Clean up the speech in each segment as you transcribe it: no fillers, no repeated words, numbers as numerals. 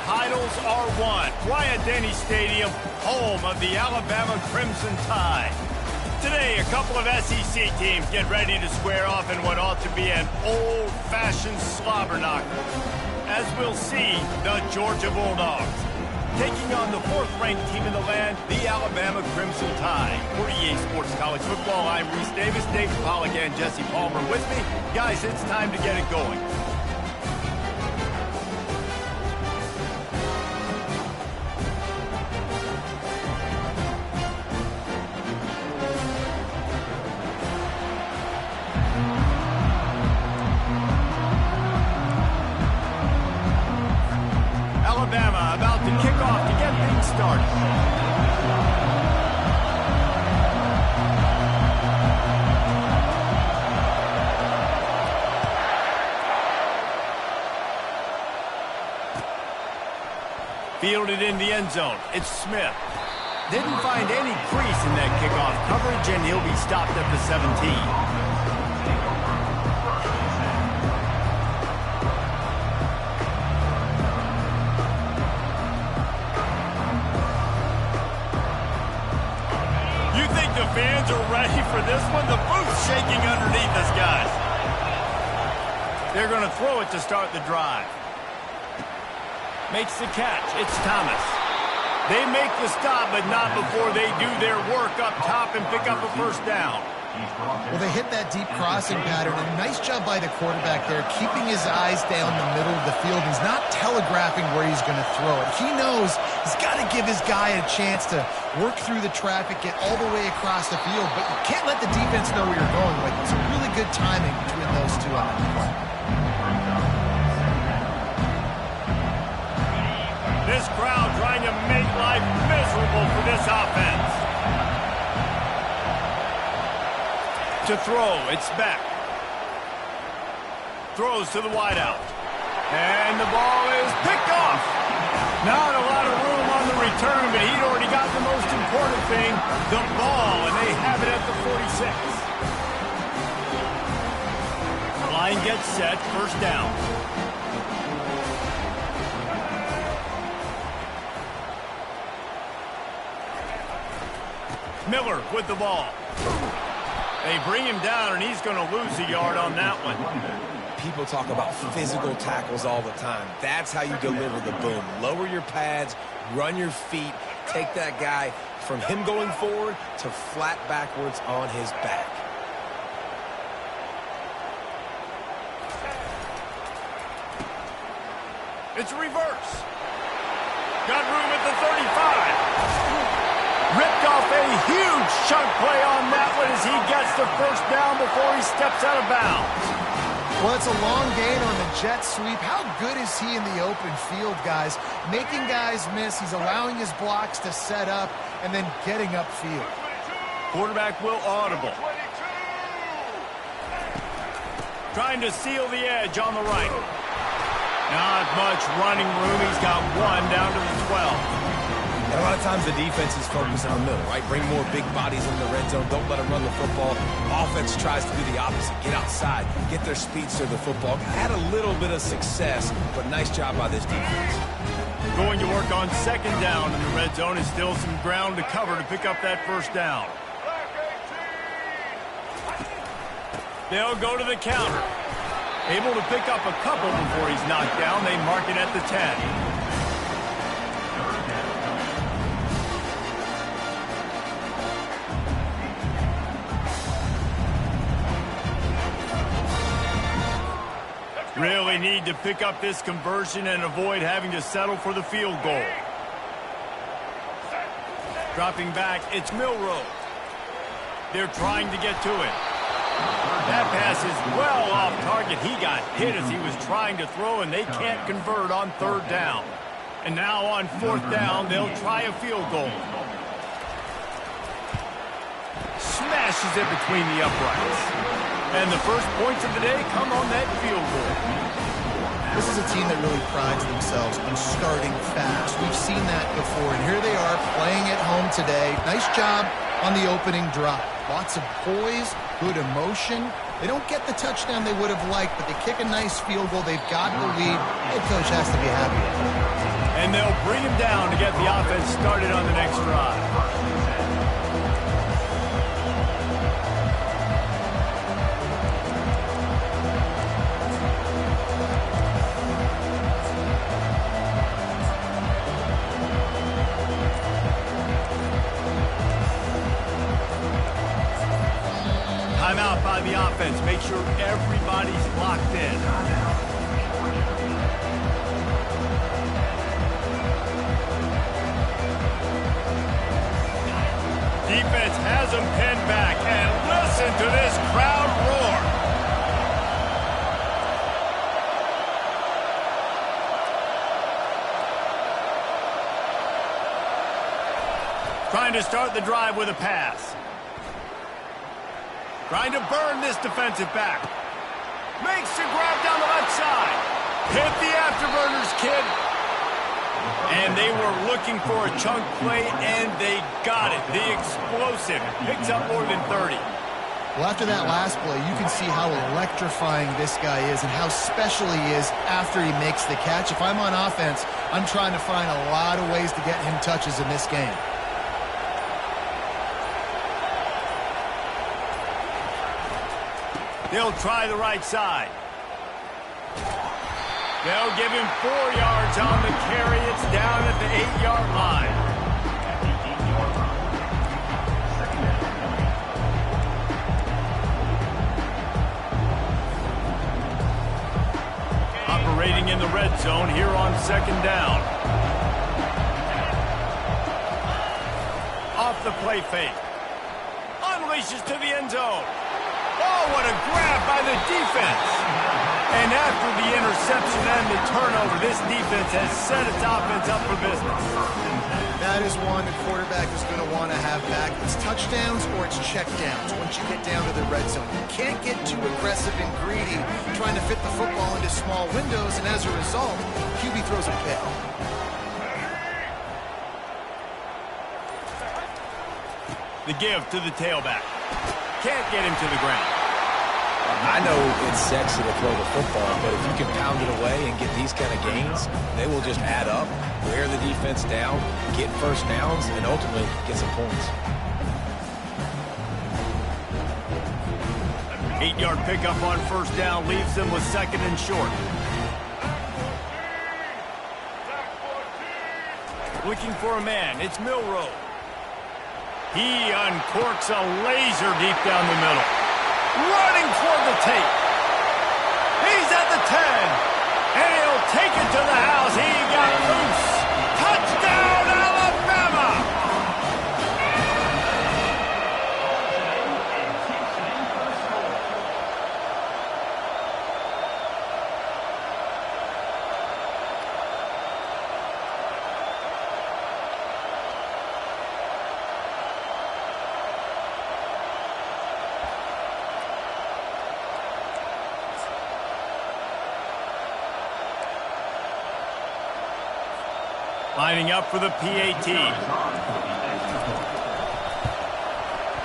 titles are won. Bryant-Denny Stadium, home of the Alabama Crimson Tide. Today, a couple of SEC teams get ready to square off in what ought to be an old-fashioned slobber knocker. As we'll see, the Georgia Bulldogs taking on the fourth-ranked team in the land, the Alabama Crimson Tide. For EA Sports College Football, I'm Reese Davis, David Pollack, and Jesse Palmer with me. Guys, it's time to get it going. Alabama about to kick off to get things started. Fielded in the end zone. It's Smith. Didn't find any crease in that kickoff coverage, and he'll be stopped at the 17. The fans are ready for this one. The booth's shaking underneath us, guys. They're going to throw it to start the drive. Makes the catch. It's Thomas. They make the stop, but not before they do their work up top and pick up a first down. Well, they hit that deep crossing pattern, and nice job by the quarterback there, keeping his eyes down the middle of the field. He's not telegraphing where he's going to throw it. He knows he's got to give his guy a chance to work through the traffic, get all the way across the field, but you can't let the defense know where you're going with. It's a really good timing between those two on that play. This crowd trying to make life miserable for this offense. To throw, it's back. Throws to the wideout. And the ball is picked off. Not a lot of room on the return, but he'd already got the most important thing, the ball, and they have it at the 46. Line gets set, first down. Miller with the ball. They bring him down, and he's going to lose a yard on that one. People talk about physical tackles all the time. That's how you deliver the boom. Lower your pads, run your feet, take that guy from him going forward to flat backwards on his back. It's a reverse. Got room at the 35. Ripped off a huge chunk play on that one as he gets the first down before he steps out of bounds. Well, it's a long gain on the jet sweep. How good is he in the open field, guys? Making guys miss. He's allowing his blocks to set up and then getting upfield. Quarterback will audible. Trying to seal the edge on the right. Not much running room. He's got one down to the 12. And a lot of times the defense is focused on the middle, right? Bring more big bodies in the red zone. Don't let them run the football. Offense tries to do the opposite. Get outside. Get their speeds to the football. Had a little bit of success, but nice job by this defense. Going to work on second down in the red zone. Is still some ground to cover to pick up that first down. They'll go to the counter. Able to pick up a couple before he's knocked down. They mark it at the 10. Really need to pick up this conversion and avoid having to settle for the field goal. Dropping back, it's Milroe. They're trying to get to it. That pass is well off target. He got hit as he was trying to throw, and they can't convert on third down. And now on fourth down, they'll try a field goal. Smashes it between the uprights. And the first points of the day come on that field goal. This is a team that really prides themselves on starting fast. We've seen that before, and here they are playing at home today. Nice job on the opening drive. Lots of poise, good emotion. They don't get the touchdown they would have liked, but they kick a nice field goal. They've got the lead. Head coach has to be happy with it. And they'll bring him down to get the offense started on the next drive. Timeout by the offense. Make sure everybody's locked in. Defense has him pinned back, and listen to this crowd roar. Trying to start the drive with a pass. Trying to burn this defensive back. Makes the grab down the left side. Hit the afterburners, kid. And they were looking for a chunk play, and they got it. The explosive picks up more than 30. Well, after that last play, you can see how electrifying this guy is and how special he is after he makes the catch. If I'm on offense, I'm trying to find a lot of ways to get him touches in this game. They'll try the right side. They'll give him 4 yards on the carry. It's down at the 8-yard line. Operating in the red zone here on second down. Off the play fake. Unleashes to the end zone. Oh, what a grab by the defense. And after the interception and the turnover, this defense has set its offense up for business. That is one the quarterback is going to want to have back. It's touchdowns or it's checkdowns once you get down to the red zone. You can't get too aggressive and greedy trying to fit the football into small windows, and as a result, QB throws a pick. The give to the tailback. Can't get him to the ground. I know it's sexy to throw the football, but if you can pound it away and get these kind of gains, they will just add up, wear the defense down, get first downs, and ultimately get some points. 8-yard pickup on first down leaves them with second and short. Looking for a man. It's Milroe. He uncorks a laser deep down the middle. Running toward the tape. He's at the 10. And he'll take it to the house. He got loose. Touchdown, Alabama! Lining up for the PAT.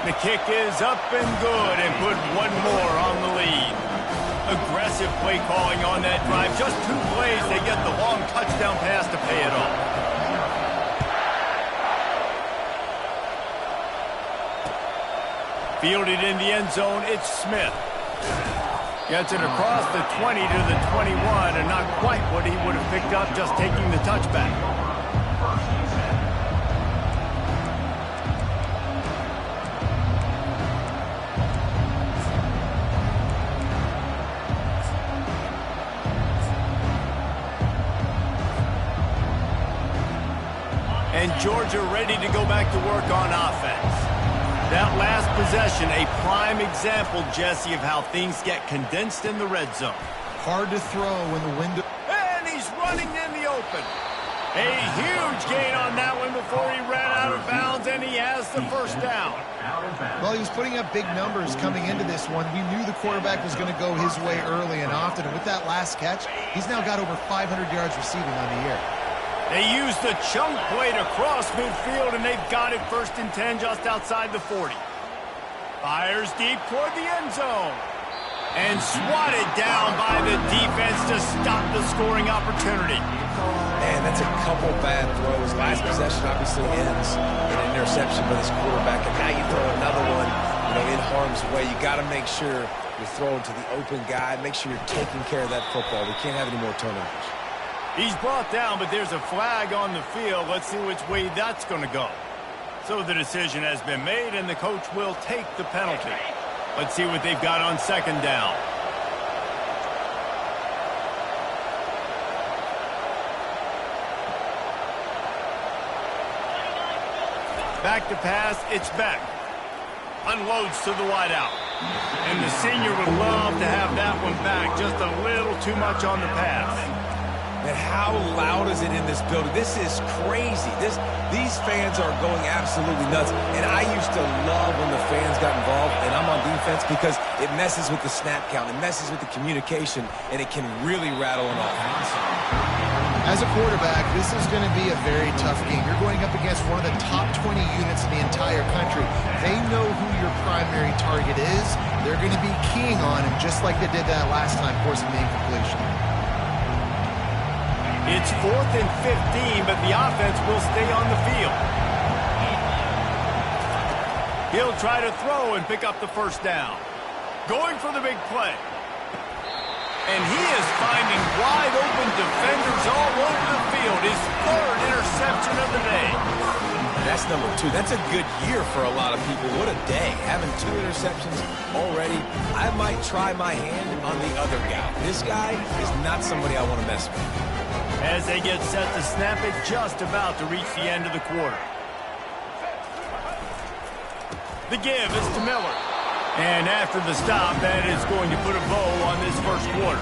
The kick is up and good and put one more on the lead. Aggressive play calling on that drive. Just 2 plays, they get the long touchdown pass to pay it off. Fielded in the end zone, it's Smith. Gets it across the 20 to the 21, and not quite what he would have picked up just taking the touchback. And Georgia ready to go back to work on offense. That last possession, a prime example, Jesse, of how things get condensed in the red zone. Hard to throw when the window... And he's running in the open. A huge gain on that one before he ran out of bounds, and he has the first down. Well, he was putting up big numbers coming into this one. We knew the quarterback was going to go his way early and often, and with that last catch, he's now got over 500 yards receiving on the year. They use the chunk play to cross midfield, and they've got it 1st and 10 just outside the 40. Fires deep toward the end zone. And swatted down by the defense to stop the scoring opportunity. Man, that's a couple couple bad throws. Last possession obviously ends in an interception by this quarterback, and now you throw another one, in harm's way. You got to make sure you're throwing to the open guy. Make sure you're taking care of that football. We can't have any more turnovers. He's brought down, but there's a flag on the field. Let's see which way that's going to go. So the decision has been made, and the coach will take the penalty. Let's see what they've got on second down. Back to pass, it's Beck. Unloads to the wideout. And the senior would love to have that one back. Just a little too much on the pass. And how loud is it in this building? This is crazy. These fans are going absolutely nuts. And I used to love when the fans got involved, and I'm on defense, because it messes with the snap count. It messes with the communication, and it can really rattle an offense. As a quarterback, this is going to be a very tough game. You're going up against one of the top 20 units in the entire country. They know who your primary target is. They're going to be keying on him, just like they did that last time, forcing the incompletion. It's 4th and 15, but the offense will stay on the field. He'll try to throw and pick up the first down. Going for the big play. And he is finding wide open defenders all over the field. His 3rd interception of the day. That's number 2. That's a good year for a lot of people. What a day. Having 2 interceptions already. I might try my hand on the other guy. This guy is not somebody I want to mess with. As they get set to snap it, just about to reach the end of the quarter. The give is to Miller. And after the stop, that is going to put a bow on this first quarter.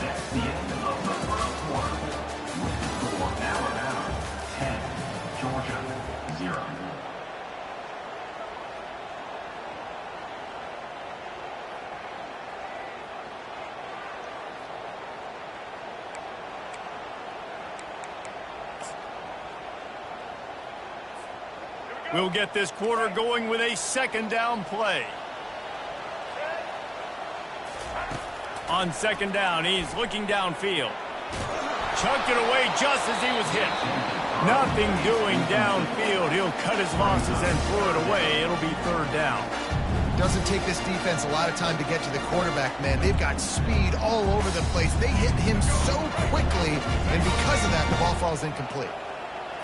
That's the end of the first quarter. For Alabama, 10, Georgia, 0. We'll get this quarter going with a second down play. On second down, he's looking downfield. Chunked it away just as he was hit. Nothing doing downfield. He'll cut his losses and throw it away. It'll be 3rd down. Doesn't take this defense a lot of time to get to the quarterback, man. They've got speed all over the place. They hit him so quickly, and because of that, the ball falls incomplete.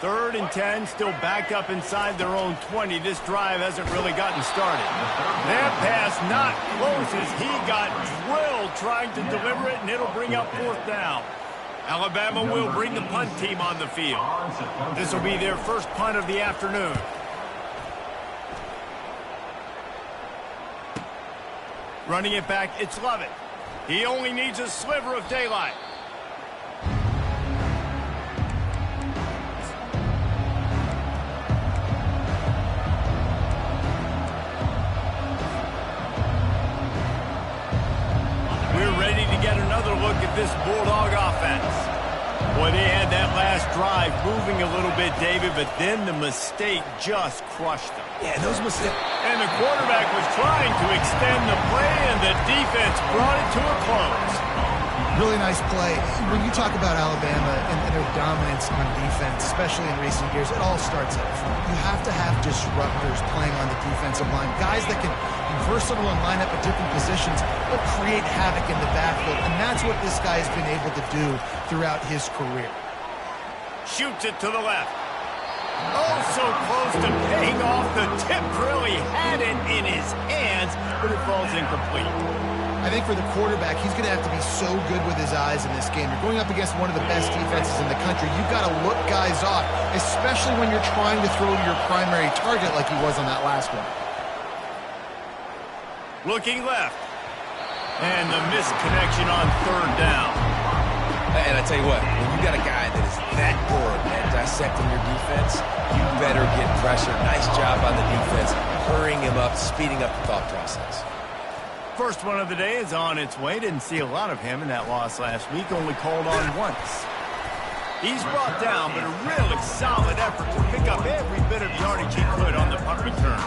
3rd and 10, still backed up inside their own 20. This drive hasn't really gotten started. That pass not close as he got drilled trying to deliver it, and it'll bring up 4th down. Alabama will bring the punt team on the field. This will be their first punt of the afternoon. Running it back, it's Lovett. He only needs a sliver of daylight. Get another look at this Bulldog offense. Boy, they had that last drive moving a little bit, David, but then the mistake just crushed them. Yeah, those mistakes. And the quarterback was trying to extend the play, and the defense brought it to a close. Really nice play. When you talk about Alabama and their dominance on defense, especially in recent years, it all starts up front. You have to have disruptors playing on the defensive line, guys that can be versatile and line up at different positions, but create havoc in the backfield, and that's what this guy has been able to do throughout his career. Shoots it to the left. Oh, so close to paying off. The tip really had it in his hands, but it falls incomplete. I think for the quarterback, he's going to have to be so good with his eyes in this game. You're going up against one of the best defenses in the country. You've got to look guys off, especially when you're trying to throw your primary target like he was on that last one. Looking left. And the missed connection on 3rd down. And I tell you what, when you got a guy that is that good at dissecting your defense, you better get pressure. Nice job on the defense, hurrying him up, speeding up the thought process. First one of the day is on its way. Didn't see a lot of him in that loss last week. Only called on once. He's brought down, but a really solid effort to pick up every bit of yardage he could on the punt return.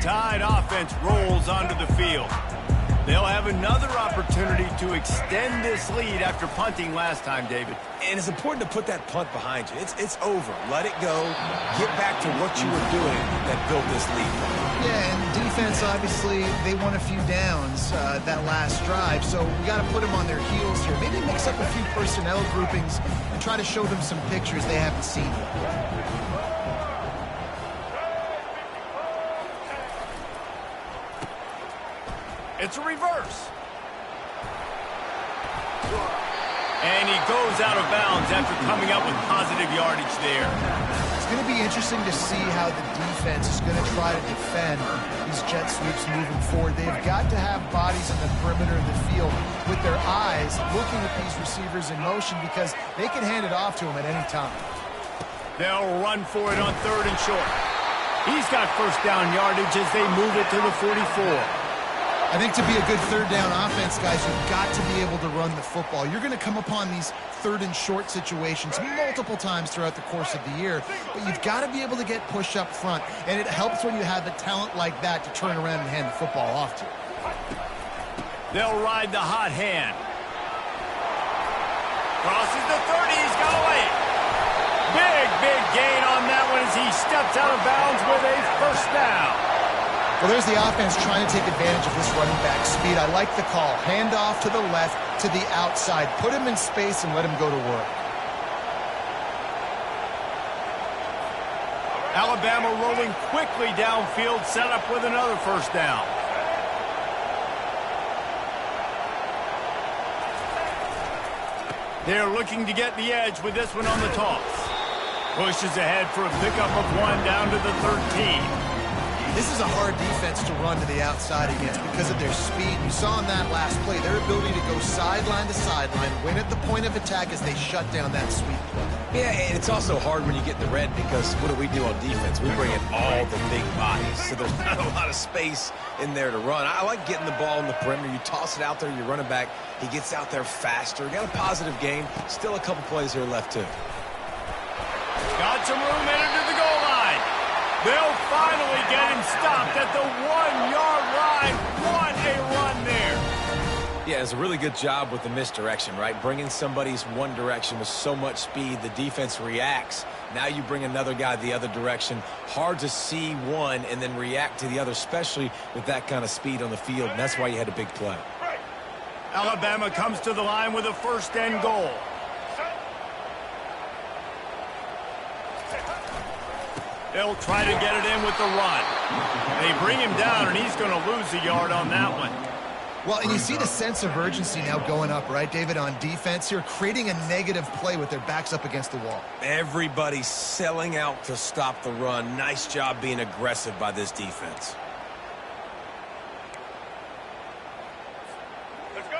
Tide offense rolls onto the field. They'll have another opportunity to extend this lead after punting last time, David. And it's important to put that punt behind you. It's over. Let it go. Get back to what you were doing that built this lead. Yeah, and defense, obviously, they won a few downs that last drive, so we got to put them on their heels here. Maybe mix up a few personnel groupings and try to show them some pictures they haven't seen yet. It's a reverse. And he goes out of bounds after coming up with positive yardage there. It's going to be interesting to see how the defense is going to try to defend these jet sweeps moving forward. They've got to have bodies in the perimeter of the field with their eyes looking at these receivers in motion because they can hand it off to them at any time. They'll run for it on 3rd and short. He's got first down yardage as they move it to the 44. I think to be a good 3rd down offense, guys, you've got to be able to run the football. You're going to come upon these 3rd and short situations multiple times throughout the course of the year, but you've got to be able to get push up front, and it helps when you have a talent like that to turn around and hand the football off to. They'll ride the hot hand. Crosses the 30, he's got away. Big gain on that one as he steps out of bounds with a first down. Well, there's the offense trying to take advantage of this running back speed. I like the call. Hand off to the left, to the outside. Put him in space and let him go to work. Alabama rolling quickly downfield, set up with another first down. They're looking to get the edge with this one on the toss. Pushes ahead for a pickup of 1 down to the 13. This is a hard defense to run to the outside against because of their speed. You saw in that last play their ability to go sideline to sideline, win at the point of attack as they shut down that sweep play. Yeah, and it's also hard when you get in the red because what do we do on defense? We bring in all the big bodies, so there's not a lot of space in there to run. I like getting the ball in the perimeter. You toss it out there, you run it back. He gets out there faster. Got a positive game. Still a couple plays here left, too. Got some room entered to the goal line. They'll finally get him stopped at the 1-yard line. What a run there. Yeah, it's a really good job with the misdirection, right? Bringing somebody's one direction with so much speed, the defense reacts. Now you bring another guy the other direction. Hard to see one and then react to the other, especially with that kind of speed on the field, and that's why you had a big play. Alabama comes to the line with a 1st and goal. They'll try to get it in with the run. They bring him down, and he's going to lose a yard on that one. Well, and you see the sense of urgency now going up, right, David, on defense here, creating a negative play with their backs up against the wall. Everybody's selling out to stop the run. Nice job being aggressive by this defense.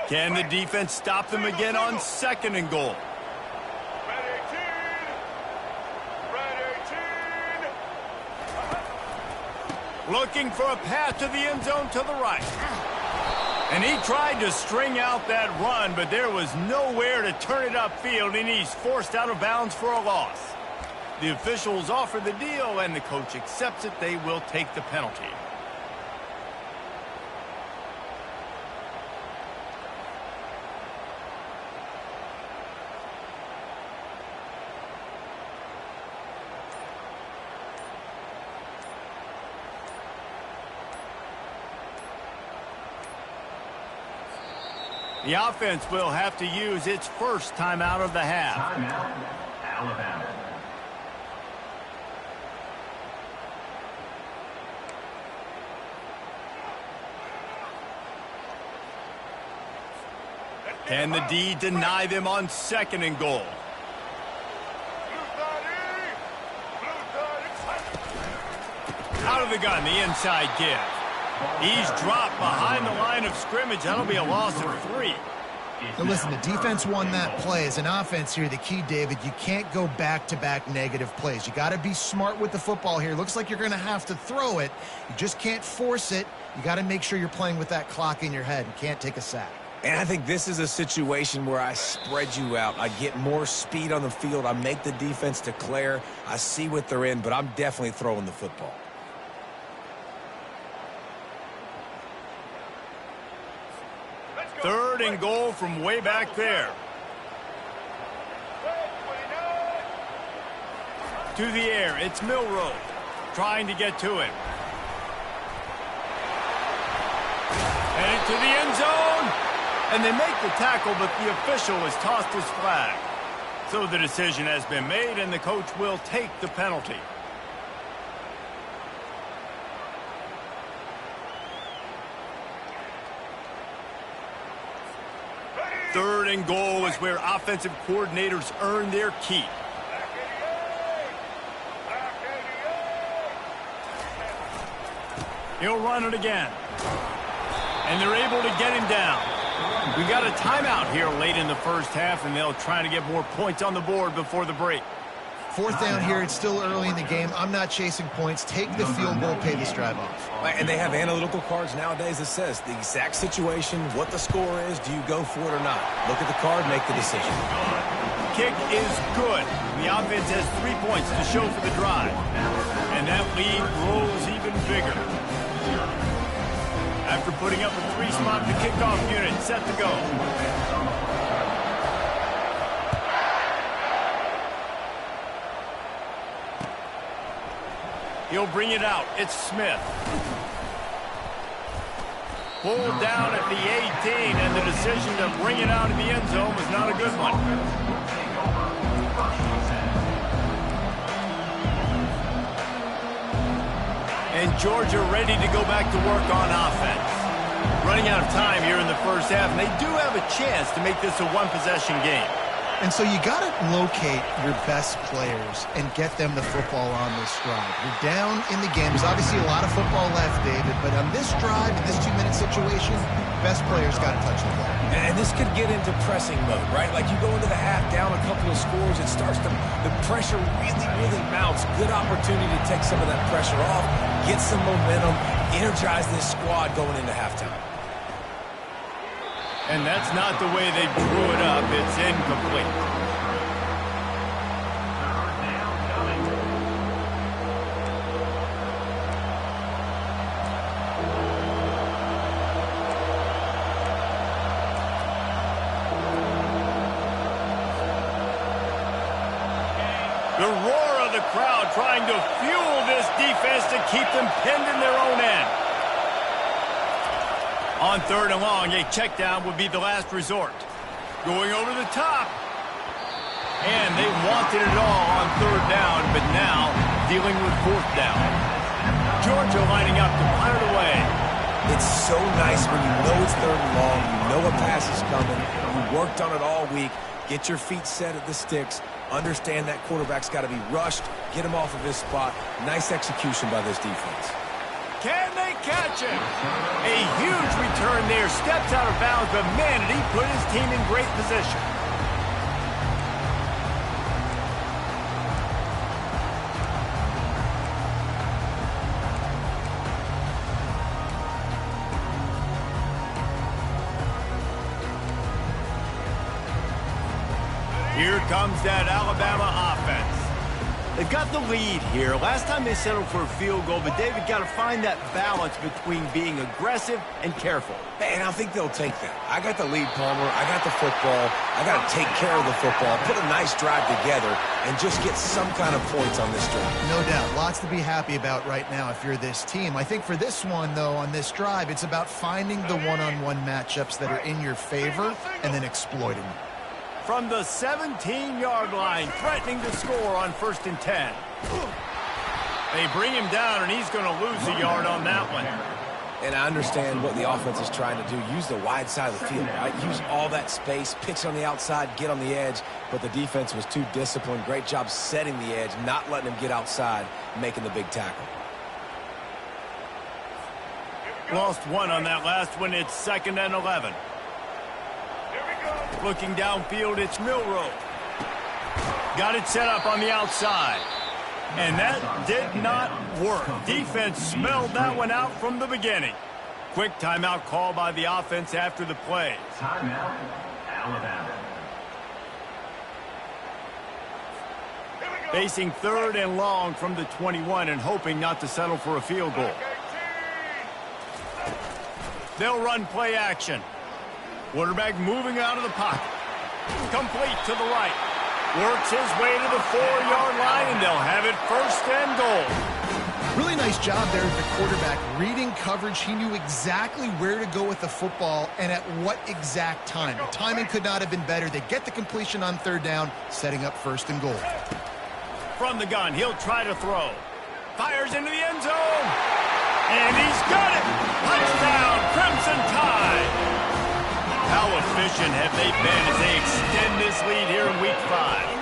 Can the defense stop them again on 2nd and goal? Looking for a path to the end zone to the right. And he tried to string out that run, but there was nowhere to turn it upfield, and he's forced out of bounds for a loss. The officials offer the deal, and the coach accepts it. They will take the penalty. The offense will have to use its first timeout of the half. Timeout, Alabama. Can the D deny them on 2nd and goal? Out of the gun, the inside give. He's dropped behind the line of scrimmage. That'll be a loss of 3. Now listen, the defense won that play. As an offense here, the key, David, you can't go back-to-back negative plays. You got to be smart with the football here. Looks like you're going to have to throw it. You just can't force it. You got to make sure you're playing with that clock in your head. You can't take a sack. And I think this is a situation where I spread you out. I get more speed on the field. I make the defense declare. I see what they're in, but I'm definitely throwing the football. and goal from way back there. To the air, it's Milrow trying to get to it. And into the end zone. And they make the tackle, but the official has tossed his flag. So the decision has been made, and the coach will take the penalty. Third and goal is where offensive coordinators earn their keep. He'll run it again. And they're able to get him down. We got a timeout here late in the first half, and they'll try to get more points on the board before the break. Fourth down here. It's still early in the game. I'm not chasing points. Take the field goal, pay this drive off. And they have analytical cards nowadays that says the exact situation, what the score is, do you go for it or not? Look at the card, make the decision. Kick is good. The offense has 3 points to show for the drive. And that lead grows even bigger. After putting up a 3-spot, the kickoff unit set to go. He'll bring it out. It's Smith. Pulled down at the 18, and the decision to bring it out in the end zone was not a good one. And Georgia ready to go back to work on offense. Running out of time here in the first half, and they do have a chance to make this a one-possession game. And so you got to locate your best players and get them the football on this drive. You're down in the game. There's obviously a lot of football left, David, but on this drive, in this 2-minute situation, best players got to touch the ball. And this could get into pressing mode, right? Like you go into the half down a couple of scores, it starts to, the pressure really mounts. Good opportunity to take some of that pressure off, get some momentum, energize this squad going into halftime. And that's not the way they drew it up. It's incomplete. The roar of the crowd trying to fuel this defense to keep them pinned in their own end. On third and long, a check down would be the last resort. Going over the top. And they wanted it all on third down, but now dealing with fourth down. Georgia lining up to punt it away. It's so nice when you know it's third and long, you know a pass is coming, you worked on it all week, get your feet set at the sticks, understand that quarterback's got to be rushed, get him off of his spot. Nice execution by this defense. Can they catch him? A huge return there. Steps out of bounds, but man, did he put his team in great position. Here comes that Alabama offense. They've got the lead here. Last time they settled for a field goal, but David got to find that balance between being aggressive and careful. And I think they'll take that. I got the lead, Palmer. I got the football. I got to take care of the football, put a nice drive together, and just get some kind of points on this drive. No doubt. Lots to be happy about right now if you're this team. I think for this one, though, on this drive, it's about finding the one-on-one matchups that are in your favor and then exploiting them. From the 17-yard line, threatening to score on 1st and 10. They bring him down, and he's going to lose a yard on that one. And I understand what the offense is trying to do. Use the wide side of the field, right? Use all that space, pitch on the outside, get on the edge. But the defense was too disciplined. Great job setting the edge, not letting him get outside, making the big tackle. Lost one on that last one. It's 2nd and 11. Looking downfield, it's Milrow. Got it set up on the outside. And that did not work. Defense smelled that one out from the beginning. Quick timeout call by the offense after the play. Timeout, Alabama. Facing 3rd and long from the 21 and hoping not to settle for a field goal. They'll run play action. Quarterback moving out of the pocket. Complete to the right. Works his way to the 4-yard line, and they'll have it first and goal. Really nice job there with the quarterback. Reading coverage, he knew exactly where to go with the football and at what exact time. The timing could not have been better. They get the completion on third down, setting up first and goal. From the gun, he'll try to throw. Fires into the end zone. And he's got it. Touchdown, Crimson Tide. How efficient have they been as they extend this lead here in Week 5?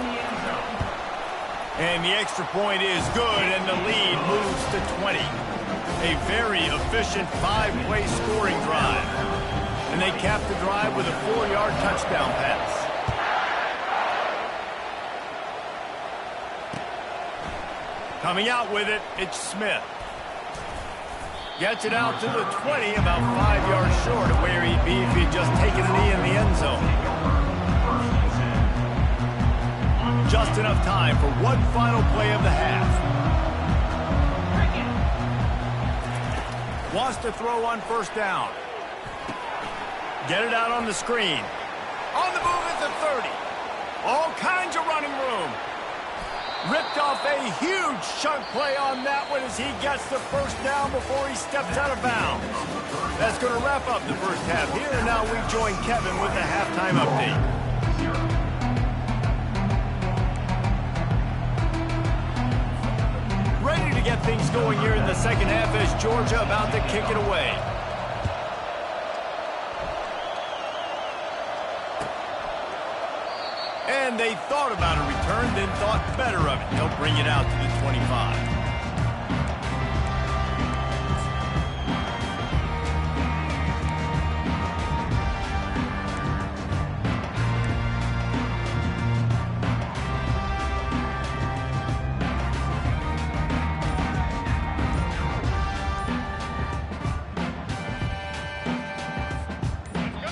And the extra point is good, and the lead moves to 20. A very efficient 5-play scoring drive. And they cap the drive with a 4-yard touchdown pass. Coming out with it, it's Smith. Gets it out to the 20, about 5 yards short of where he'd be if he'd just taken a knee in the end zone. Just enough time for one final play of the half. Wants to throw on first down. Get it out on the screen. On the move at the 30. All kinds of running room. Ripped off a huge chunk play on that one as he gets the first down before he steps out of bounds. That's going to wrap up the first half here, and now we join Kevin with the halftime update. Ready to get things going here in the second half as Georgia about to kick it away. And they thought about a return, then thought better of it. They'll bring it out to the 25.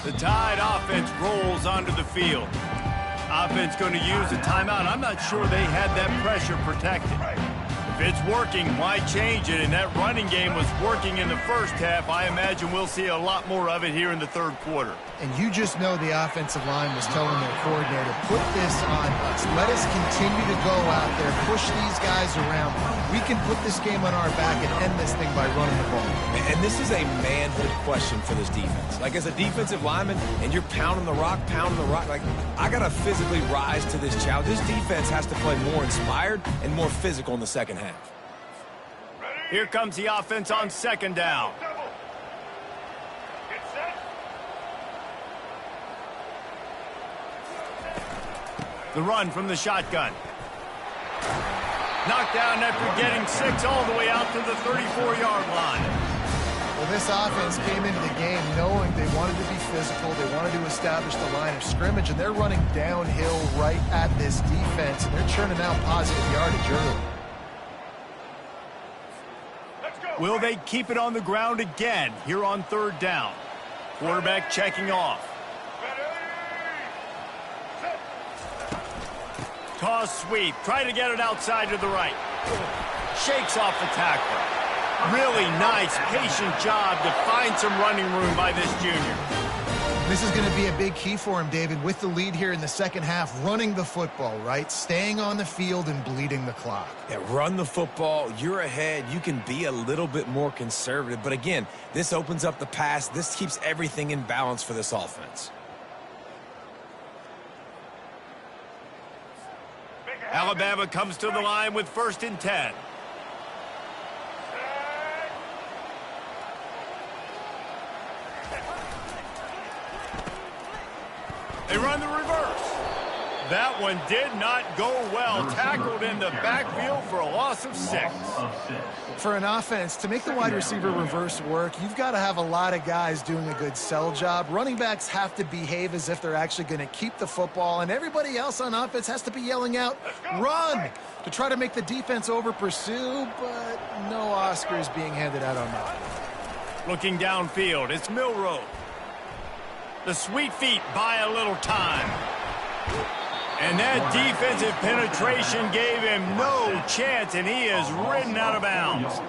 The Tide offense rolls onto the field. Offense going to use a timeout. I'm not sure they had that pressure protected. If it's working, why change it? And that running game was working in the first half. I imagine we'll see a lot more of it here in the third quarter. And you just know the offensive line was telling their coordinator, put this on us. Let us continue to go out there, push these guys around. We can put this game on our back and end this thing by running the ball. And this is a manhood question for this defense. Like, as a defensive lineman, and you're pounding the rock, like, I got to physically rise to this challenge. This defense has to play more inspired and more physical in the second half. Here comes the offense on second down. The run from the shotgun. Knocked down after getting 6 all the way out to the 34-yard line. Well, this offense came into the game knowing they wanted to be physical. They wanted to establish the line of scrimmage, and they're running downhill right at this defense, and they're churning out positive yardage early. Will they keep it on the ground again here on third down? Quarterback checking off. Toss sweep. Try to get it outside to the right. Shakes off the tackler. Really nice, patient job to find some running room by this junior. This is going to be a big key for him, David, with the lead here in the second half, running the football, right? Staying on the field and bleeding the clock. Yeah, run the football. You're ahead. You can be a little bit more conservative. But again, this opens up the pass. This keeps everything in balance for this offense. Alabama comes to the line with 1st and 10. They run the reverse. That one did not go well. Tackled in the backfield for a loss of 6. For an offense, to make the wide receiver reverse work, you've got to have a lot of guys doing a good sell job. Running backs have to behave as if they're actually going to keep the football, and everybody else on offense has to be yelling out, run, to try to make the defense over-pursue, but no Oscars being handed out on that. Looking downfield, it's Milroe. The sweet feet buy a little time. And that defensive penetration gave him no chance, and he is ridden out of bounds.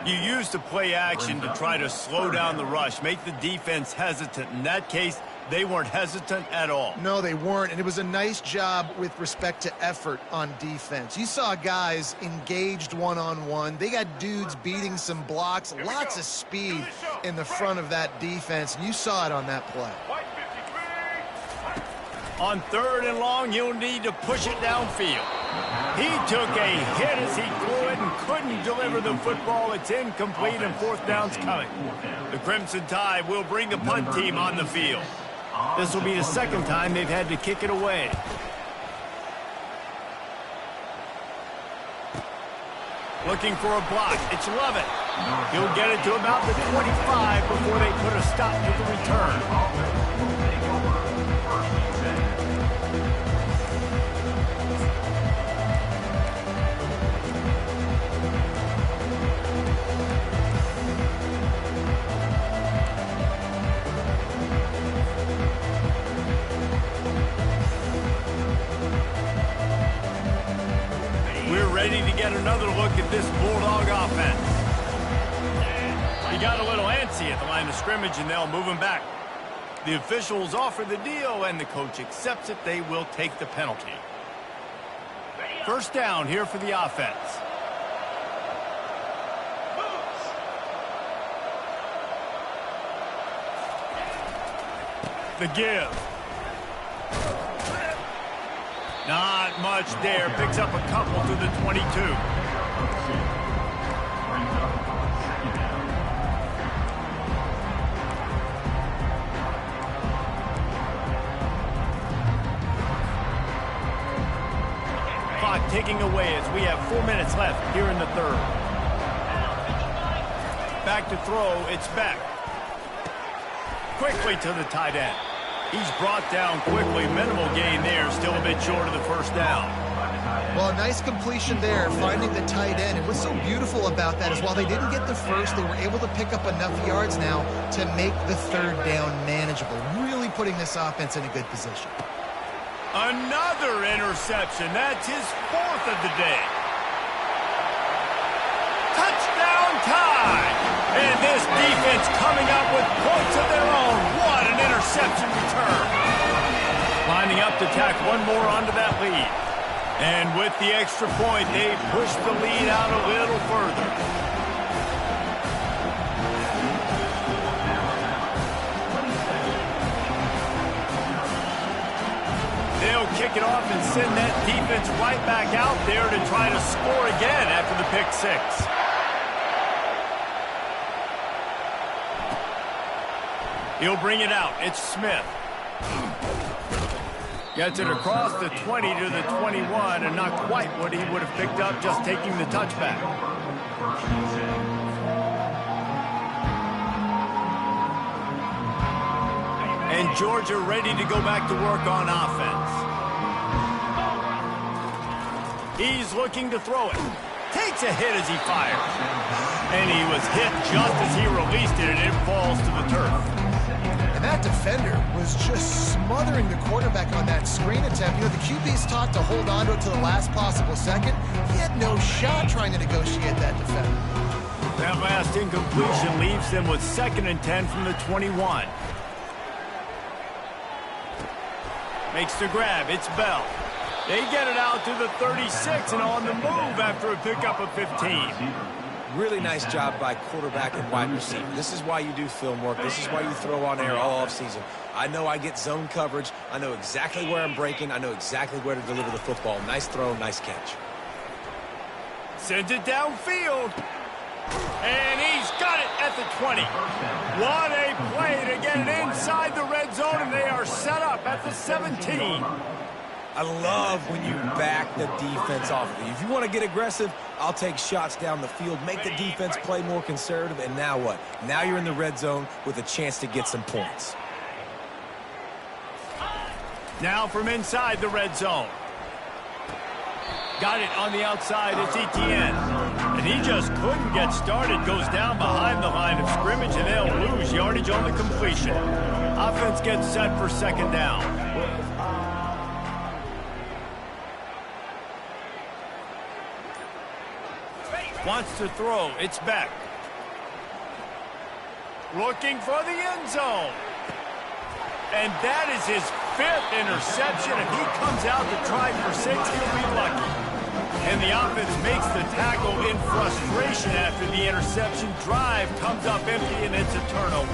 You use the play action to try to slow down the rush, make the defense hesitant. In that case, They weren't hesitant at all. No, they weren't, and it was a nice job with respect to effort on defense. You saw guys engaged one-on-one. They got dudes beating some blocks, lots of speed in the front of that defense, and you saw it on that play. On 3rd and long, you'll need to push it downfield. He took a hit as he threw it and couldn't deliver the football. It's incomplete, and 4th down's coming. The Crimson Tide will bring the punt team on the field. This will be the 2nd time they've had to kick it away. Looking for a block. It's Lovett. He'll get it to about the 25 before they put a stop to the return. Ready to get another look at this Bulldog offense. He got a little antsy at the line of scrimmage, and they'll move him back. The officials offer the deal, and the coach accepts it. They will take the penalty. 1st down here for the offense. The give. Not much there. Picks up a couple to the 22. Clock ticking away as we have 4 minutes left here in the 3rd. Back to throw. It's Beck. Quickly to the tight end. He's brought down quickly. Minimal gain there. Still a bit short of the 1st down. Well, a nice completion there, finding the tight end. And what's so beautiful about that is while they didn't get the 1st, they were able to pick up enough yards now to make the 3rd down manageable. Really putting this offense in a good position. Another interception. That's his 4th of the day. Touchdown Tide! And this defense coming up with points of their own. What an interception return. Lining up to tack one more onto that lead. And with the extra point, they push the lead out a little further. They'll kick it off and send that defense right back out there to try to score again after the pick 6. He'll bring it out. It's Smith. Gets it across the 20 to the 21, and not quite what he would have picked up just taking the touchback. And Georgia ready to go back to work on offense. He's looking to throw it. Takes a hit as he fires. And he was hit just as he released it, and it falls to the turf. And that defender was just smothering the quarterback on that screen attempt. You know, the QB's taught to hold on to it to the last possible second. He had no shot trying to negotiate that defender. That last incompletion leaves them with 2nd and 10 from the 21. Makes the grab. It's Bell. They get it out to the 36 and on the move after a pickup of 15. Really nice job by quarterback and wide receiver. This is why you do film work. This is why you throw on air all offseason. I know I get zone coverage. I know exactly where I'm breaking. I know exactly where to deliver the football. Nice throw, nice catch. Sends it downfield. And he's got it at the 20. What a play to get it inside the red zone, and they are set up at the 17. I love when you back the defense off of you. If you want to get aggressive, I'll take shots down the field, make the defense play more conservative, and now what? Now you're in the red zone with a chance to get some points. Now from inside the red zone. Got it on the outside. It's Etienne. And he just couldn't get started. Goes down behind the line of scrimmage, and they'll lose yardage on the completion. Offense gets set for 2nd down. Wants to throw. It's back. Looking for the end zone. And that is his 5th interception. If he comes out to try for 6, he'll be lucky. And the offense makes the tackle in frustration after the interception. Drive comes up empty, and it's a turnover.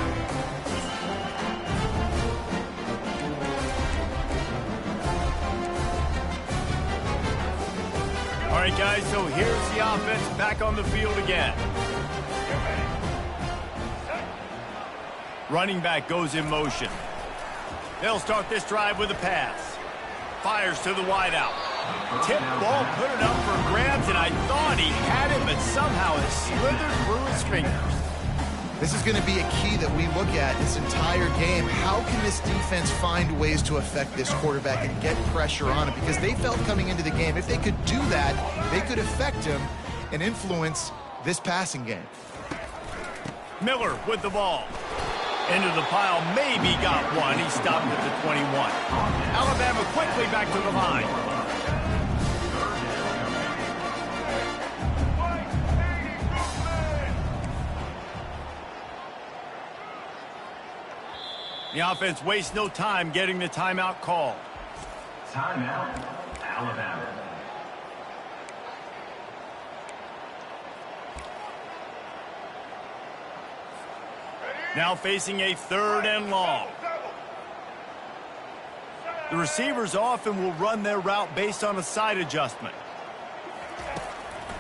All right, guys, so here's the offense back on the field again. Running back goes in motion. They'll start this drive with a pass. Fires to the wideout. Tip ball, put it up for grabs, and I thought he had it, but somehow it slithered through his fingers. This is going to be a key that we look at this entire game. How can this defense find ways to affect this quarterback and get pressure on him? Because they felt coming into the game, if they could do that, they could affect him and influence this passing game. Miller with the ball. Into the pile, maybe got one. He stopped at the 21. Alabama quickly back to the line. The offense wastes no time getting the timeout called. Timeout, Alabama. Now facing a 3rd and long. The receivers often will run their route based on a side adjustment.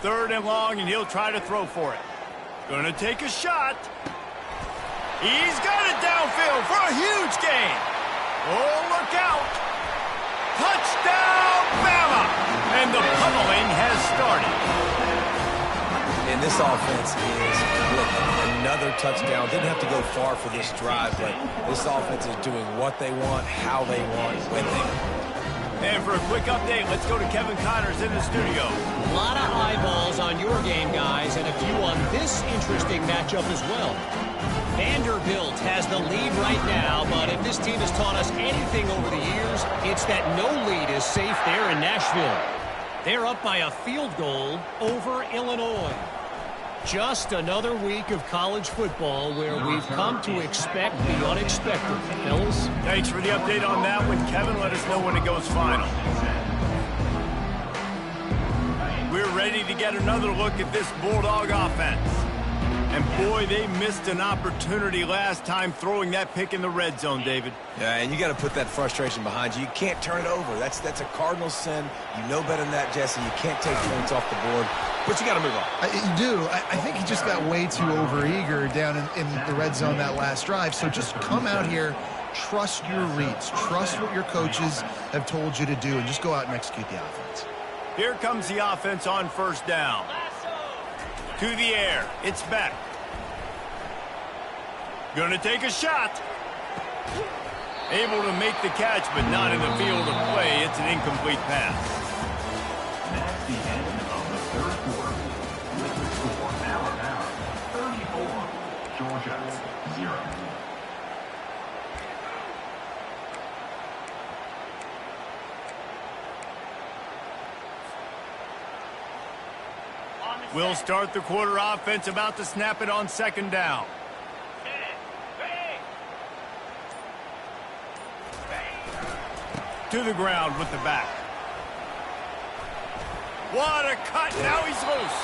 3rd and long, and he'll try to throw for it. Gonna take a shot. He's got it downfield for a huge gain. Oh, look out. Touchdown, Bama! And the pummeling has started. And this offense is clicking. Another touchdown. Didn't have to go far for this drive, but this offense is doing what they want, how they want, when they want. And for a quick update, let's go to Kevin Connors in the studio. A lot of eyeballs on your game, guys, and a few on this interesting matchup as well. Vanderbilt has the lead right now, but if this team has taught us anything over the years, it's that no lead is safe there in Nashville. They're up by a field goal over Illinois. Just another week of college football where we've come to expect the unexpected, fellas. Thanks for the update on that one, Kevin. Let us know when it goes final. We're ready to get another look at this Bulldog offense. And boy, they missed an opportunity last time throwing that pick in the red zone, David. Yeah, and you got to put that frustration behind you. You can't turn it over. That's a cardinal sin. You know better than that, Jesse. You can't take points off the board, but you got to move on. You do. I think he just got way too overeager down in the red zone that last drive. So just come out here, trust your reads, trust what your coaches have told you to do, and just go out and execute the offense. Here comes the offense on 1st down. To the air. It's back. Gonna take a shot. Able to make the catch, but not in the field of play. It's an incomplete pass. That's the end of the 3rd quarter. With the score, Alabama 34, Georgia 0. We'll start the quarter offense, about to snap it on 2nd down. To the ground with the back. What a cut. Now he's loose.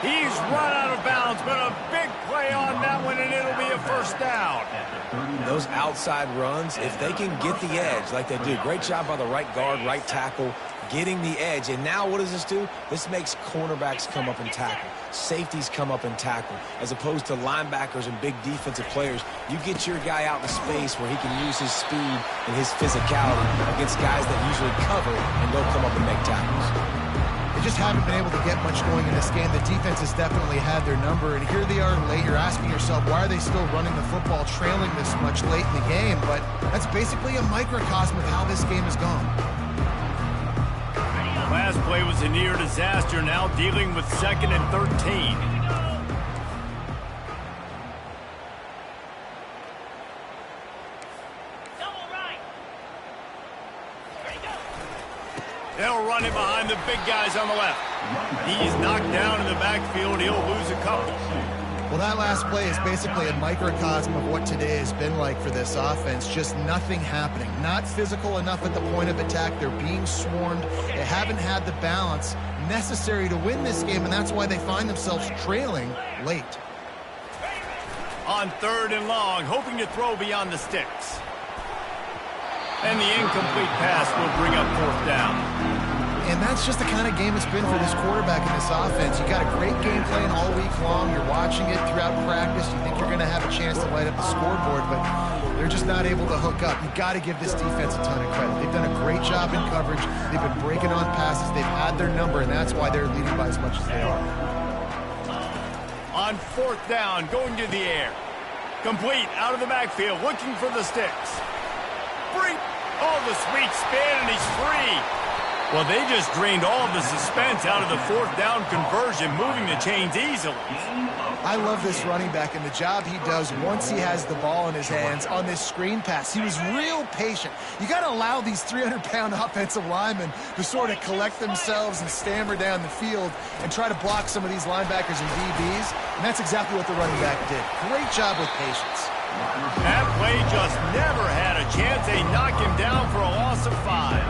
He's run out of bounds, but a big play on that one, and it'll be a 1st down. Those outside runs, if they can get the edge like they do, great job by the right guard, right tackle, getting the edge. And now what does this do? This makes cornerbacks come up and tackle. Safeties come up and tackle. As opposed to linebackers and big defensive players, you get your guy out in space where he can use his speed and his physicality against guys that usually cover and don't come up and make tackles. They just haven't been able to get much going in this game. The defense has definitely had their number, and here they are late. You're asking yourself, why are they still running the football, trailing this much late in the game? But that's basically a microcosm of how this game has gone. Last play was a near disaster, now dealing with 2nd and 13. They'll run it behind the big guys on the left. He's knocked down in the backfield. He'll lose a couple. Well, that last play is basically a microcosm of what today has been like for this offense. Just nothing happening. Not physical enough at the point of attack. They're being swarmed. They haven't had the balance necessary to win this game, and that's why they find themselves trailing late. On 3rd and long, hoping to throw beyond the sticks. And the incomplete pass will bring up 4th down. And that's just the kind of game it's been for this quarterback in this offense. You got a great game plan all week long. You're watching it throughout practice. You think you're going to have a chance to light up the scoreboard, but they're just not able to hook up. You've got to give this defense a ton of credit. They've done a great job in coverage. They've been breaking on passes. They've had their number, and that's why they're leading by as much as they are. On 4th down, going to the air. Complete out of the backfield, looking for the sticks. Oh, the sweet spin, and he's free. Well, they just drained all of the suspense out of the 4th down conversion, moving the chains easily. I love this running back and the job he does once he has the ball in his hands on this screen pass. He was real patient. You got to allow these 300-pound offensive linemen to sort of collect themselves and stammer down the field and try to block some of these linebackers and DBs, and that's exactly what the running back did. Great job with patience. That play just never had a chance. They knock him down for a loss of 5.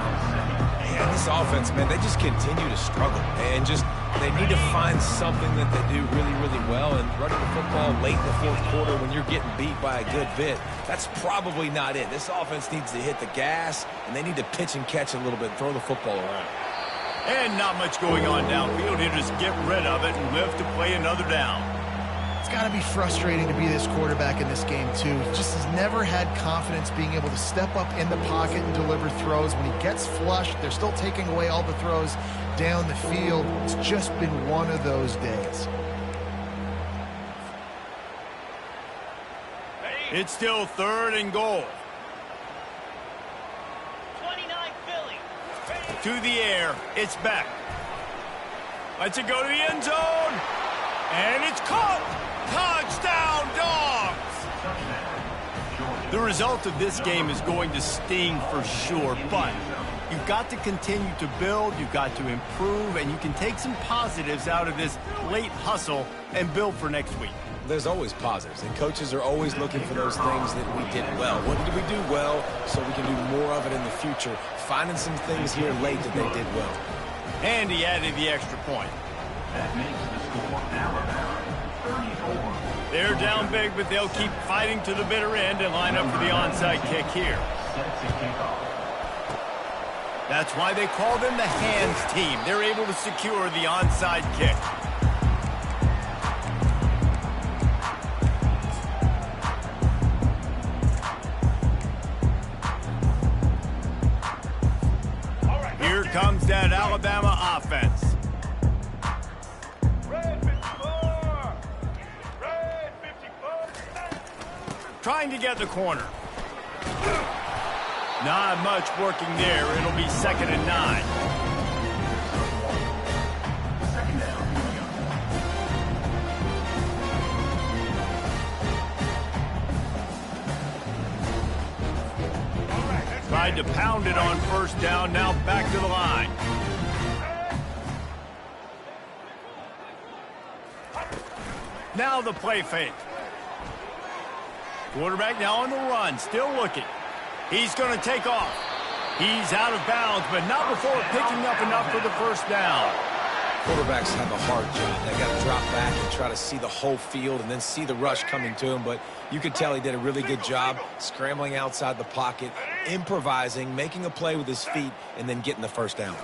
Yeah, this offense, man, they just continue to struggle. And they need to find something that they do really, really well. And running the football late in the 4th quarter when you're getting beat by a good bit, that's probably not it. This offense needs to hit the gas, and they need to pitch and catch a little bit, throw the football around. And not much going on downfield. He'll just get rid of it and live to play another down. It's got to be frustrating to be this quarterback in this game, too. He just has never had confidence being able to step up in the pocket and deliver throws. When he gets flushed, they're still taking away all the throws down the field. It's just been one of those days. It's still 3rd and goal. 29 Philly. To the air. It's back. Lets it go to the end zone. And it's caught. Touchdown, Dogs! The result of this game is going to sting for sure, but you've got to continue to build, you've got to improve, and you can take some positives out of this late hustle and build for next week. There's always positives, and coaches are always looking for those things that we did well. What did we do well so we can do more of it in the future? Finding some things here late that they did well. And he added the extra point. That makes the score Alabama 34. They're down big, but they'll keep fighting to the bitter end and line up for the onside kick here. Sets a kickoff. That's why they call them the hands team. They're able to secure the onside kick. Here comes that Alabama offense. Trying to get the corner. Not much working there. It'll be 2nd and 9. Second down. Tried to pound it on 1st down. Now back to the line. Now the play fake. Quarterback now on the run, still looking. He's going to take off. He's out of bounds, but not before picking up enough for the 1st down. Quarterbacks have a hard job. They got to drop back and try to see the whole field and then see the rush coming to him. But you could tell he did a really good job scrambling outside the pocket, improvising, making a play with his feet, and then getting the 1st down.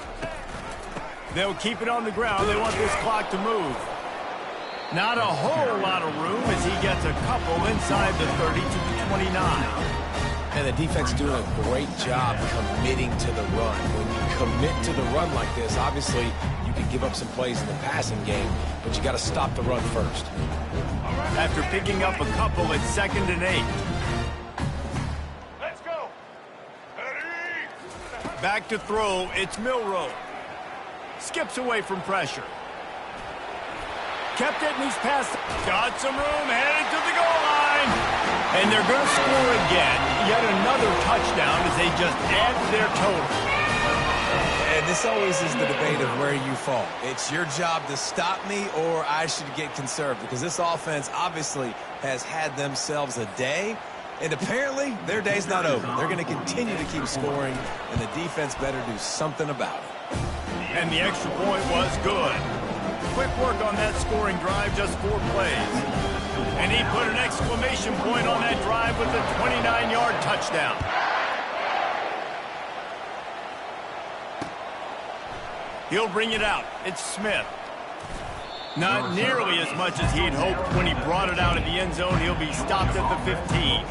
They'll keep it on the ground. They want this clock to move. Not a whole lot of room as he gets a couple inside the 30 to the 29. And the defense doing a great job committing to the run. When you commit to the run like this, obviously you can give up some plays in the passing game, but you got to stop the run first. After picking up a couple, it's 2nd and 8. Let's go. Back to throw, it's Milroe. Skips away from pressure. Kept it, and he's passed. Got some room, headed to the goal line. And they're going to score again. Yet another touchdown as they just add to their total. And this always is the debate of where you fall. It's your job to stop me, or I should get conservative, because this offense obviously has had themselves a day, and apparently their day's not over. They're going to continue to keep scoring, and the defense better do something about it. And the extra point was good. Quick work on that scoring drive, just 4 plays. And he put an exclamation point on that drive with a 29-yard touchdown. He'll bring it out. It's Smith. Not nearly as much as he'd hoped when he brought it out of the end zone. He'll be stopped at the 15.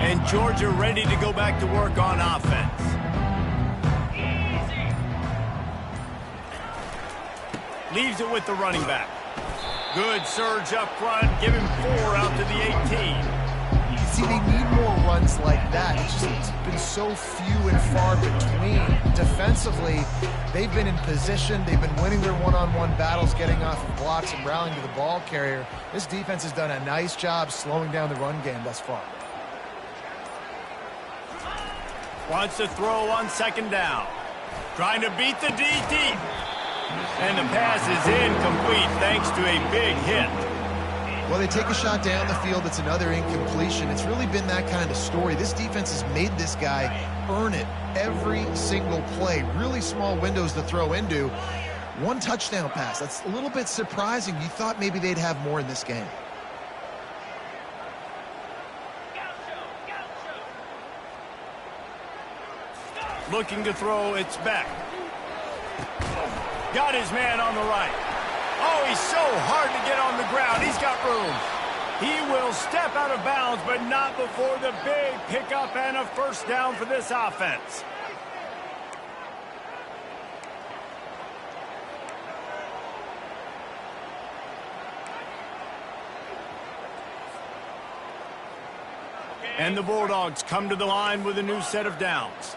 And Georgia ready to go back to work on offense. Leaves it with the running back. Good surge up front. Give him 4 out to the 18. You see, they need more runs like that. It's been so few and far between. Defensively, they've been in position. They've been winning their one-on-one battles, getting off of blocks and rallying to the ball carrier. This defense has done a nice job slowing down the run game thus far. Wants to throw on 2nd down. Trying to beat the D deep. And the pass is incomplete thanks to a big hit. Well, they take a shot down the field. It's another incompletion. It's really been that kind of story. This defense has made this guy earn it every single play. Really small windows to throw into. 1 touchdown pass. That's a little bit surprising. You thought maybe they'd have more in this game. Looking to throw, it's back. Got his man on the right. Oh, he's so hard to get on the ground. He's got room. He will step out of bounds, but not before the big pickup and a 1st down for this offense. And the Bulldogs come to the line with a new set of downs.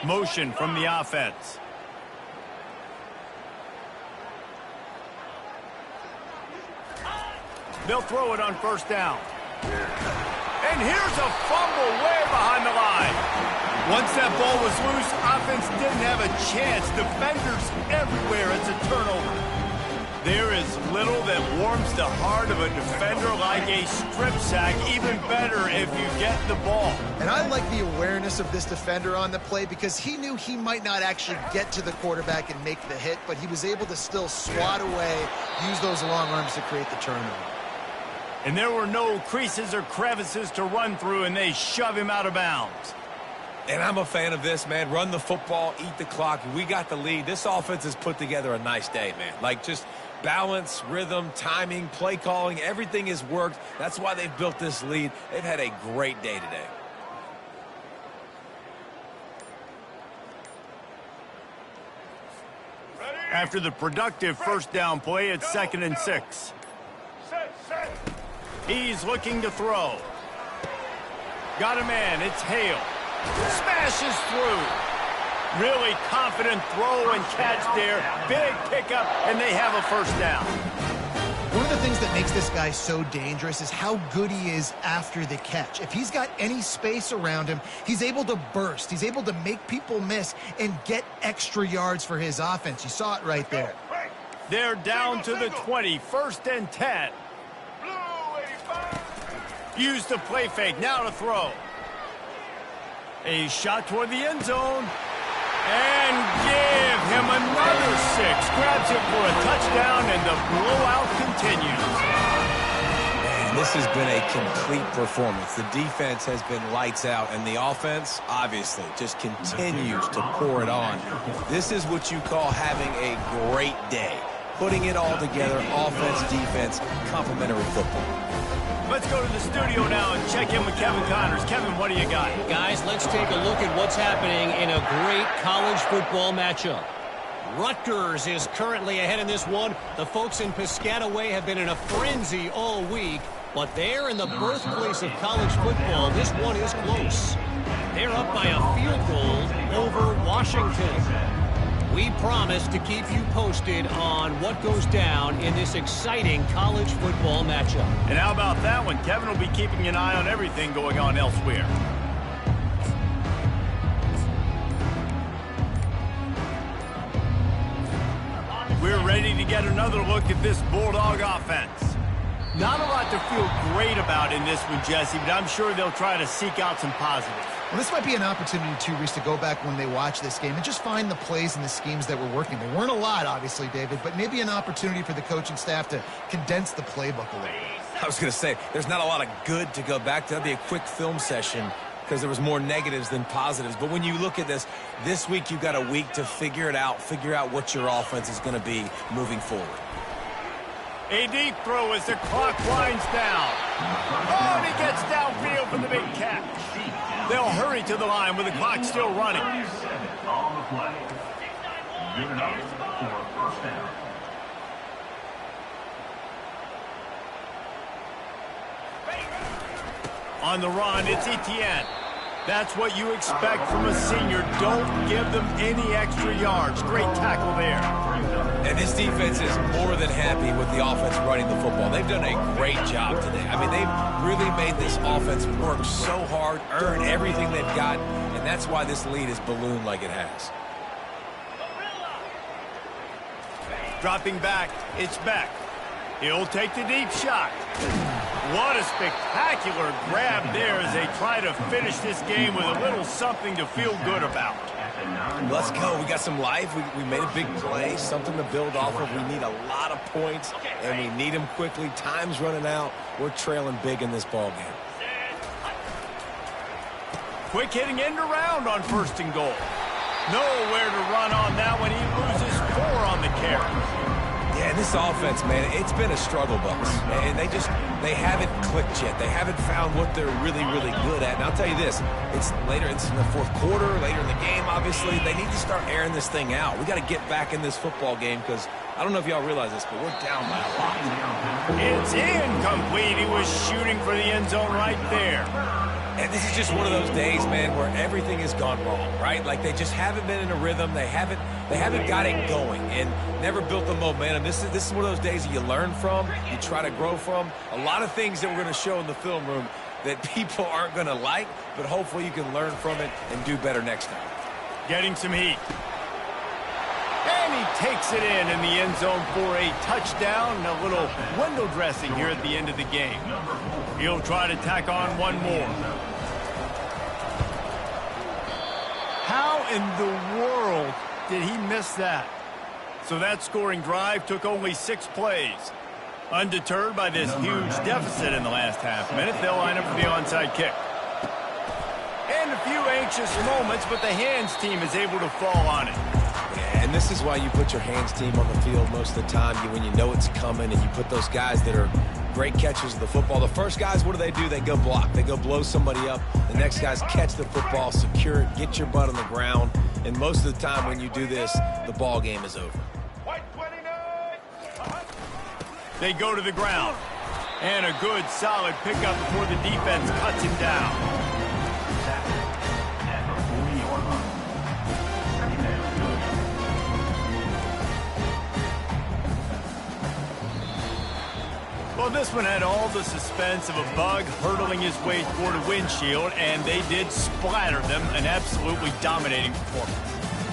Motion from the offense. They'll throw it on 1st down. And here's a fumble way behind the line. Once that ball was loose, offense didn't have a chance. Defenders everywhere. It's a turnover. There is little that warms the heart of a defender like a strip sack. Even better if you get the ball. And I like the awareness of this defender on the play because he knew he might not actually get to the quarterback and make the hit, but he was able to still swat away, use those long arms to create the turnover. And there were no creases or crevices to run through, and they shove him out of bounds. And I'm a fan of this, man. Run the football, eat the clock. We got the lead. This offense has put together a nice day, man. Like, just balance, rhythm, timing, play calling, everything has worked. That's why they've built this lead. They've had a great day today. After the productive 1st down play, it's 2nd and 6. He's looking to throw. Got a man. It's Hale. Smashes through. Really confident throw and catch there. Big pickup, and they have a 1st down. One of the things that makes this guy so dangerous is how good he is after the catch. If he's got any space around him, he's able to burst. He's able to make people miss and get extra yards for his offense. You saw it right there. They're down to the 20, 1st and 10. Use the play fake, now to throw. A shot toward the end zone. And give him another 6. Grabs it for a touchdown, and the blowout continues. Man, this has been a complete performance. The defense has been lights out, and the offense, obviously, just continues to pour it on. This is what you call having a great day. Putting it all together, offense, defense, complimentary football. Let's go to the studio now and check in with Kevin Connors. Kevin, what do you got? Guys, let's take a look at what's happening in a great college football matchup. Rutgers is currently ahead in this one. The folks in Piscataway have been in a frenzy all week, but they're in the birthplace of college football. This one is close. They're up by a field goal over Washington. We promise to keep you posted on what goes down in this exciting college football matchup. And how about that one? Kevin will be keeping an eye on everything going on elsewhere. We're ready to get another look at this Bulldog offense. Not a lot to feel great about in this one, Jesse, but I'm sure they'll try to seek out some positives. Well, this might be an opportunity, too, Reese, to go back when they watch this game and just find the plays and the schemes that were working. There weren't a lot, obviously, David, but maybe an opportunity for the coaching staff to condense the playbook a little. I was going to say, there's not a lot of good to go back to. That'd be a quick film session because there was more negatives than positives. But when you look at this week you've got a week to figure it out, figure out what your offense is going to be moving forward. A deep throw as the clock winds down. Oh, and he gets downfield for the big catch. They'll hurry to the line with the clock still running. 37 on the play. Good enough for a first down. On the run, it's Etienne. That's what you expect from a senior. Don't give them any extra yards. Great tackle there. And this defense is more than happy with the offense running the football. They've done a great job today. I mean, they've really made this offense work so hard, earn everything they've got, and that's why this lead is ballooned like it has. Dropping back, it's Beck. He'll take the deep shot. What a spectacular grab there as they try to finish this game with a little something to feel good about. Let's go. We got some life. We made a big play, something to build off of. We need a lot of points, and we need them quickly. Time's running out. We're trailing big in this ball game. Quick hitting end around on 1st and goal. Nowhere to run on that one. He loses 4 on the carry. Yeah, this offense, man, it's been a struggle bus. And they haven't clicked yet. They haven't found what they're really, really good at. And I'll tell you this, it's in the 4th quarter, later in the game, obviously. They need to start airing this thing out. We got to get back in this football game because I don't know if y'all realize this, but we're down by a lot. It's incomplete. He was shooting for the end zone right there. And this is just one of those days, man, where everything has gone wrong, right? Like they just haven't been in a rhythm. They haven't got it going and never built the momentum. This is one of those days that you learn from, you try to grow from. A lot of things that we're going to show in the film room that people aren't going to like, but hopefully you can learn from it and do better next time. Getting some heat. And he takes it in the end zone for a touchdown. A little window dressing here at the end of the game. He'll try to tack on one more. How in the world did he miss that? So that scoring drive took only 6 plays. Undeterred by this huge deficit in the last half minute, they'll line up for the onside kick. And a few anxious moments, but the hands team is able to fall on it. And this is why you put your hands team on the field most of the time when you know it's coming, and you put those guys that are great catchers of the football. The first guys, what do? They go block. They go blow somebody up. The next guys catch the football, secure it, get your butt on the ground. And most of the time when you do this, the ball game is over. They go to the ground. And a good, solid pickup before the defense cuts him down. Well, this one had all the suspense of a bug hurtling his way toward a windshield, and they did splatter them. An absolutely dominating performance.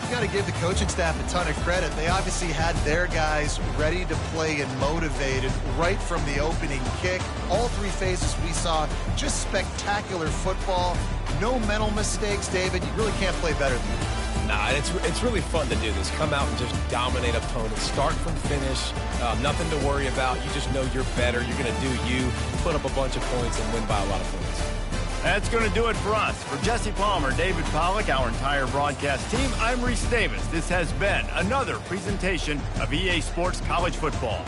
You got to give the coaching staff a ton of credit. They obviously had their guys ready to play and motivated right from the opening kick. All 3 phases we saw, just spectacular football. No mental mistakes, David. You really can't play better than that. Nah, it's really fun to do this. Come out and just dominate opponents. Start from finish. Nothing to worry about. You just know you're better. You're going to do you, put up a bunch of points, and win by a lot of points. That's going to do it for us. For Jesse Palmer, David Pollack, our entire broadcast team, I'm Reese Davis. This has been another presentation of EA Sports College Football.